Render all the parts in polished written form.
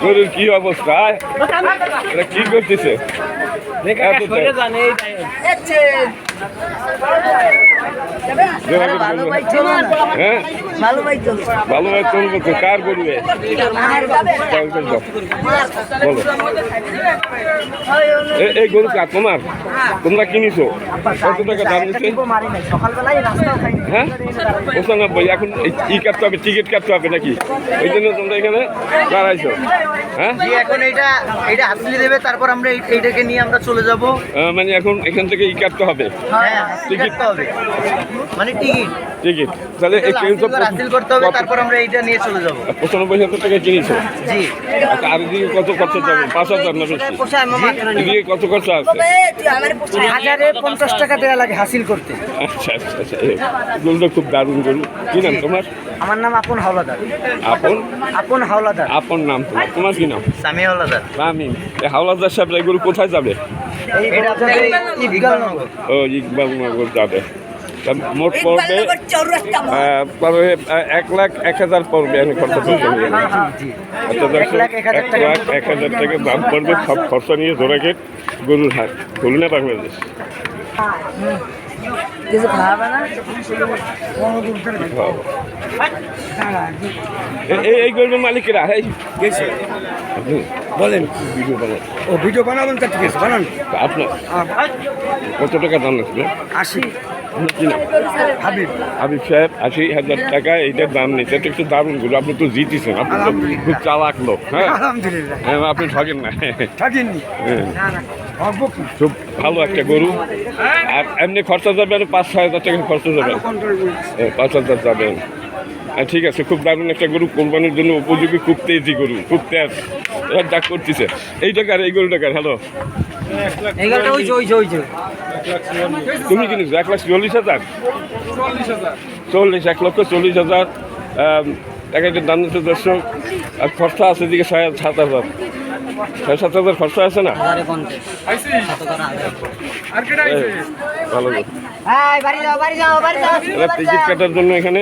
গরুর কি অবস্থা? এটা কি করতেছে? ভালো ভাই চলবে। কার গরু? এই গরু কার? তোমার? তোমরা কিনেছো? কত টাকা দাম নিচ্ছে? হ্যাঁ, 95। এখন ই কাটতে হবে, টিকিট কাটতে হবে নাকি? ওই জন্য তোমরা এখানে দাঁড়াইছো? হ্যাঁ, এখন এইটা হাসিলি দেবে, তারপর আমরা এইটাকে নিয়ে আমরা চলে যাব। মানে এখন এখান থেকে ই কাটতে হবে, টিকিট হবে, মানে টিকিট। তাহলে হাসিল করতে হবে, তারপর আমরা এইটা নিয়ে চলে যাব। 95,000 টাকা কিনেছো? জি। আচ্ছা, আর এদিকে কত খরচা যাবে? 5,000 না বেশি? এদিকে কত খরচা আছে? 1050 টাকা দেওয়া লাগে হাসিল করতে। আচ্ছা আচ্ছা আচ্ছা, গরুটা খুব দারুণ গরু। কি নাম তোমার? আমার নাম আপন হাওলাদার। আপন হাওলাদার। আপন নাম তোমার? তোমার কি নাম? সামি হাওলাদার। সামি। হাওলাদার সাহেব, এই গরু কোথায় যাবে? ও, ইকবালনগর যাবে। মোট পড়বে 1,01,000 পড়বে। আমি খরচা করতে হবে। আচ্ছা, 1,01,000 টাকা দাম পড়বে, সব খরচা নিয়ে জোড়াঘাট গরুর হাট, খুলনা, বাংলাদেশ। এই গরুর মালিকেরা বলেন, ভিডিও বানান। ও, ভিডিও বানাবেন, তা ঠিক আছে, বানান। আপনার কত টাকা দাম লাগছিল? 80। কি নাম? হাবিব। হাবিব সাহেব, 80,000 টাকা এইটার দাম নিচ্ছে। এটা একটু দারুণ গরু। আপনি তো জিতেছেন, আপনি তো খুব চালাক লোক। হ্যাঁ, আলহামদুলিল্লাহ। হ্যাঁ, আপনি ঠকেন না। ঠকেননি। খুব ভালো একটা গরু। আর এমনি খরচা যাবে 5-6 হাজার টাকা খরচা যাবে। 5,000 যাবে। ঠিক আছে, খুব দারুণ একটা গরু, কোরবানির জন্য উপযোগী, খুব তেজি গরু, খুব তেজ। এবার ডাক করতেছে। এই টাকার, এই গরু টাকার। হ্যালো, তুমি কিনেছো 1,40,000? 1,40,000 টাকা দাম নিচ্ছে দর্শক। আর খরচা আছে দিকে 6,000-7,000, 6,000-7,000 খরচা আছে না? ভালো। টিকিট কাটার জন্য এখানে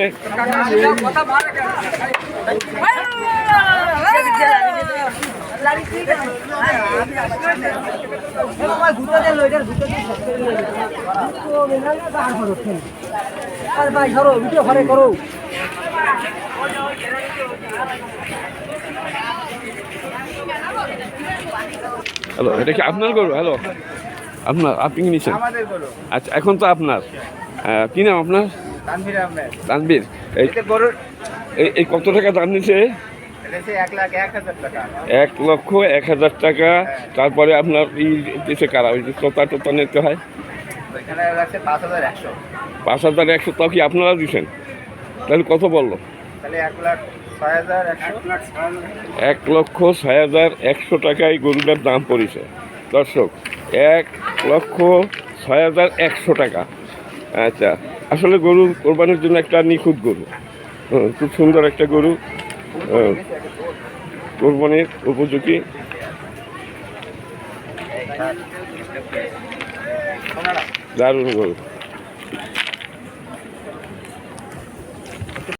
হ্যালো, এটা কি আপনার গরু? হ্যালো, আপনি কি নিচ্ছেন? আচ্ছা, এখন তো আপনার। কি নাম আপনার? তানভীর। এই কত টাকা দাম নিচ্ছে? 1,01,000 টাকা। তারপরে আপনার দিচ্ছে কারা? ওই যে টোতা নিতে হয় 5,100। তাও কি আপনারা দিচ্ছেন? তাহলে কত বললো? 1,06,100 টাকায় গরুটার দাম পড়েছে দর্শক। 1,06,100 টাকা। আচ্ছা, আসলে গরু কোরবানির জন্য একটা নিখুঁত গরু, খুব সুন্দর একটা গরু, কোরবানির উপযোগী। দারুণ গরু।